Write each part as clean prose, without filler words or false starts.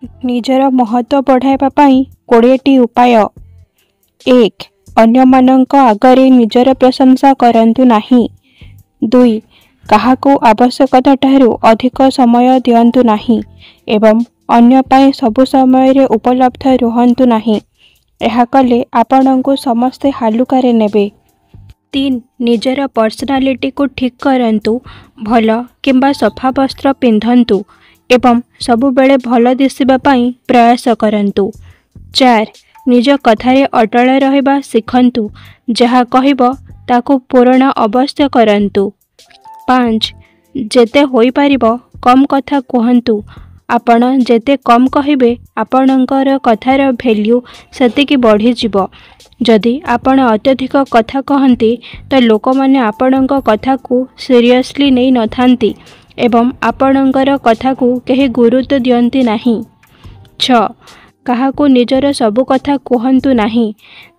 निजर महत्व बढ़ाइबा पई 20टी उपाय। 1. अन्यमानंक आगरे निजर प्रशंसा करंतु नाही। 2. काहाकू आवश्यकता ठारू अधिक समय दियंतु नाही एवं अन्य पाई सबु समय रे उपलब्ध रुहंतु नाही। एहा कले आपणंकु समस्ते हालुकारे नेबे। 3. निजर पर्सनालिटी को ठीक करंतु, भल किंबा सफा वस्त्र पिंधंतु एवं सबु बेले भल दिसिबा पई प्रयास करंतु। 4. निज कथारे अटल रहिबा सिखंतु, जहा कहिबो ताकू पूर्ण अवश्य करंतु। 5. जेते होई पारिबो कम कथा कहंतु, आपण जेते कम कहिबे आपणकर कथार वैल्यू सेतिकी बढ़ी जिवो। जदि आपण अत्यधिक कथा कहंती तो लोक माने आपणक कथा को सीरियसली नहीं नथांती एवं आपणकर कथा को केही गुरुत्व दियंती नाही। 6. काहाकू निजर सबु कथा कहंतु नाही।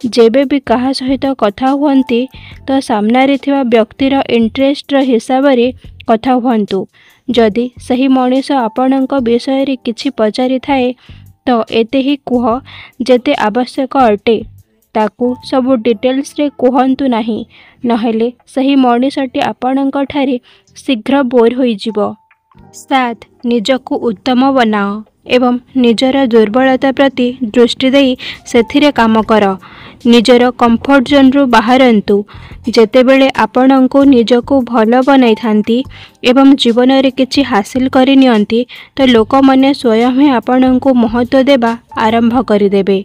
जेबे भी काहा सहित कथा हुअंती तो सामना रे थिबा व्यक्तिर इंटरेस्ट हिसाब रे कथा हुअंतु। जदि सही मनीष आपणक विषय रे किछि पचारि थाए तो एते ही कुह जेते आवश्यक अटे, ताकू सबु डिटेल्स रे कहंतु नाही, नहेले सही मनीषटी आपणक ठारे शीघ्र बोर होई जिवो। 7. निजकू उत्तम बनाओ एवं निजर दुर्बलता प्रति दृष्टि देई सेथिरे काम कर। निजर कंफर्ट जोन रु बाहरंतु। जेतेबेले आपणंकु निजकू भल बनाई थांती एवं जीवन रे किछि हासिल करि नियंती तो लोक माने स्वयं ही आपणंकु महत्व देबा आरंभ करिदेबे।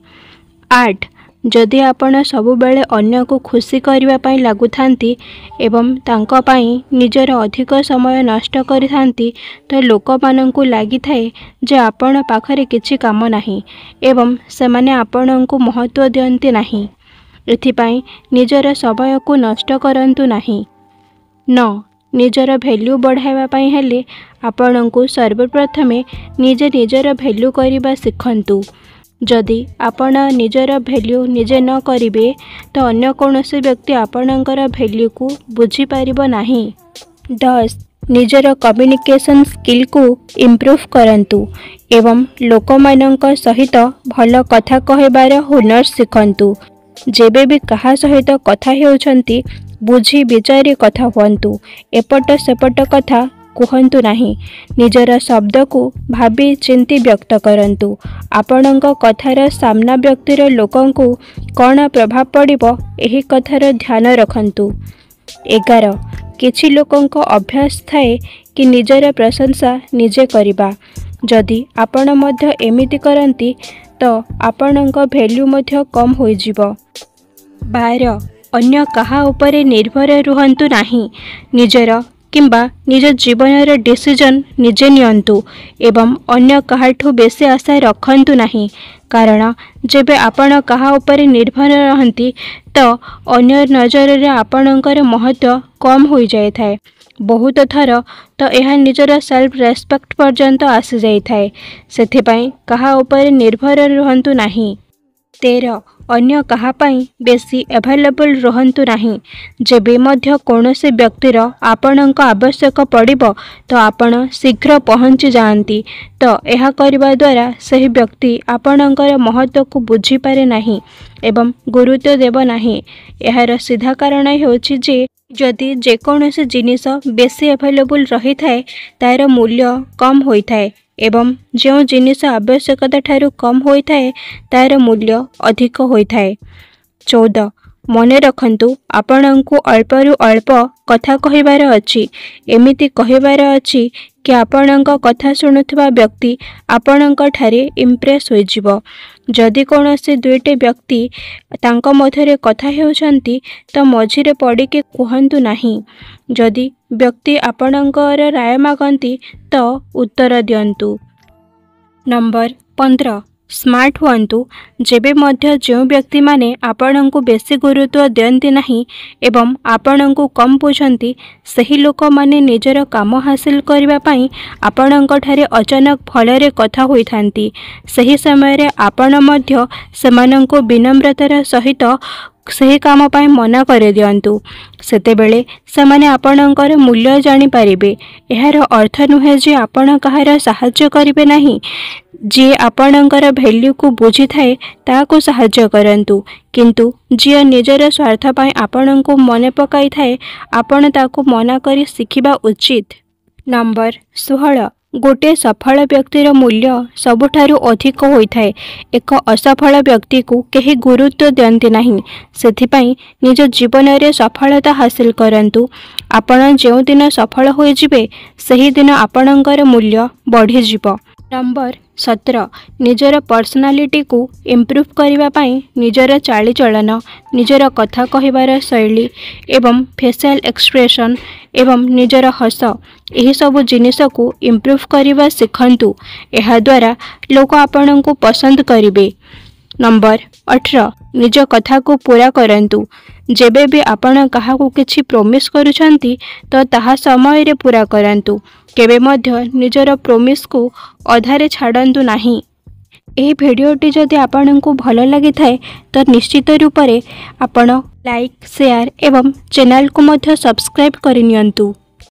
8. जदि आपण सबु बेले अन्य को खुशी करबा पई लागुथांती एवं तांको पई निजर अधिक समय नष्ट करिथांती तो लोक मानंकु लागि थाए जे आपण पाखरे किछि काम नाही एवं सेमाने आपणंकु महत्व दियंती नाही। एथिपाई निजर समय को नष्ट करंतु नाही। 9. निजर वैल्यू बढ़ाइबा पई हेले आपणंकु सर्वप्रथमे निजे निजर वैल्यू करिबा सिखंतु। जदि आपण निजर वैल्यू निजे न करिबे तो अन्य कोनोसी व्यक्ति आपणकर वैल्यू को बुझी पारिबो नाही। 10. निजर कम्युनिकेशन स्किल को इम्प्रूव करंतु एवं लोकमानंक सहित भल कथा कहबार हुनर सिखंतु। जेबे भी कहा सहित कथा हेउछंती बुझी विचारी कथा हुअंतु, एपट सेपट कथा कहंतु नाही। निजर शब्द को भाबी चिंती व्यक्त करंतु। आपणंक कथार सामना व्यक्तिर लोकंकु कौन प्रभाव पड़िबो एही कथार ध्यान रखंतु। 11. किछि लोकंक अभ्यास थाए कि निजर प्रशंसा निजे करिबा। जदि आपण मध्य एमिति करंती तो आपणंक वैल्यू मध्य कम होई जिवो। 12. अन्य कहा उपरे निर्भर रुहंतु नाही। निजर किंबा निज जीवन डिसीजन निजे नियंतु एवं अन्य काहाठू बेसी आशा रखंतु नाही, कारण जेबे आपण कहा उपरे निर्भर रहंती तो अन्य नजर रे आपणकर महत्व कम होई जाय थाए। बहुत थर तो यह निजर सेल्फ रेस्पेक्ट पर्यंत आसी जाय थाए। सेथिपाई कहा उपरे निर्भर रहंतु नाही। 13. अन्य कहा पाई बेसी अवेलेबल रहंतु नाही। जेबे मध्य कोनोसी व्यक्तिर आपणंक आवश्यक पड़िबो तो आपण शीघ्र पहुंची जाआंती, तो यह करबा द्वारा सही व्यक्ति आपणंकर महत्व को बुझी पारे नाही एवं गुरुत्व देव नाही। एहार सीधा कारण हेउछि जे जदि जेकोनोसी जिनिस बेसी अवेलेबल रही थाए तार मूल्य कम होई थाए एवं जो जिनिस आवश्यकता ठारू कम होई थाए तार मूल्य अधिक होई थाए। 14. मने रखंतु आपणंकु अल्परु अल्प कथा कहिबार अछि। एमिति कहिबार अछि कि आपणंक कथा सुनुथबा व्यक्ति आपणंक ठारे इम्प्रेस होई जिवो। जदि कोनोसी दुईटे व्यक्ति तांको मध्यरे कथा हेउछंती तो मझिरे पड़िके कहंतु नाही। जदि व्यक्ति आपणंकर राय मागंती तो उत्तर दियंतु। नंबर 15. स्मार्ट हुअंतु। जेबे मध्य जो व्यक्ति माने आपणंकु बेसी गुरुत्व दियंती नाही एवं आपणंकु कम बुझंती सही लोक माने निजर काम हासिल करिबा पई आपणंक ठारे अचानक फलरे कथा होई थांती। सही समय रे आपण मध्य सेमानंकु विनम्रतार सहित ସେହି କାମ ପାଇଁ ମନା କରିଦିଅନ୍ତୁ। ସେତେବେଳେ ସେମାନେ ଆପଣଙ୍କର ମୂଲ୍ୟ ଜାଣିପାରିବେ। ଏହାର ଅର୍ଥ ନୁହେଁ ଯେ ଆପଣ କାହାର ସାହାଯ୍ୟ କରିବେ ନାହିଁ। ଯିଏ ଆପଣଙ୍କର ଭ୍ୟାଲ୍ୟୁକୁ ବୁଝିଥାଏ ତାହାକୁ ସାହାଯ୍ୟ କରନ୍ତୁ, କିନ୍ତୁ ଯିଏ ନିଜର ସ୍ୱାର୍ଥ ପାଇଁ ଆପଣଙ୍କୁ ମନେ ପକାଇଥାଏ ଆପଣ ତାକୁ ମନା କରି ଶିଖିବା ଉଚିତ। ନମ୍ବର 16, ଗୋଟିଏ ସଫଳ ବ୍ୟକ୍ତିର ମୂଲ୍ୟ ସବୁଠାରୁ ଅଧିକ ହୋଇଥାଏ। ଏକ ଅସଫଳ ବ୍ୟକ୍ତିକୁ କେହି ଗୁରୁତ୍ୱ ଦିଅନ୍ତି ନାହିଁ। ସେଥିପାଇଁ ନିଜ ଜୀବନରେ ସଫଳତା ହାସଲ କରନ୍ତୁ। ଆପଣ ଯେଉଁଦିନ ସଫଳ ହୋଇଯିବେ ସେହିଦିନ ଆପଣଙ୍କର ମୂଲ୍ୟ ବଢ଼ିଯିବ। ନମ୍ବର 17, ନିଜର ପର୍ସନାଲିଟିକୁ ଇମ୍ପ୍ରୁଭ୍ କରିବା ପାଇଁ ନିଜର ଚାଳିଚଳନ, ନିଜର କଥା କହିବାର ଶୈଳୀ ଏବଂ ଫେସିଆଲ୍ ଏକ୍ସପ୍ରେସନ୍ ଏବଂ ନିଜର ହସ ଏହିସବୁ ଜିନିଷକୁ ଇମ୍ପ୍ରୁଭ୍ କରିବା ଶିଖନ୍ତୁ। ଏହାଦ୍ୱାରା ଲୋକ ଆପଣଙ୍କୁ ପସନ୍ଦ କରିବେ। ନମ୍ବର 18, ନିଜ କଥାକୁ ପୂରା କରନ୍ତୁ। ଯେବେ ବି ଆପଣ କାହାକୁ କିଛି ପ୍ରୋମିସ୍ କରୁଛନ୍ତି ତ ତାହା ସମୟରେ ପୂରା କରନ୍ତୁ। କେବେ ମଧ୍ୟ ନିଜର ପ୍ରୋମିସ୍କୁ ଅଧାରେ ଛାଡ଼ନ୍ତୁ ନାହିଁ। ଏହି ଭିଡ଼ିଓଟି ଯଦି ଆପଣଙ୍କୁ ଭଲ ଲାଗିଥାଏ ତ ନିଶ୍ଚିତ ରୂପରେ ଆପଣ ଲାଇକ୍, ସେୟାର ଏବଂ ଚ୍ୟାନେଲକୁ ମଧ୍ୟ ସବସ୍କ୍ରାଇବ୍ କରିନିଅନ୍ତୁ।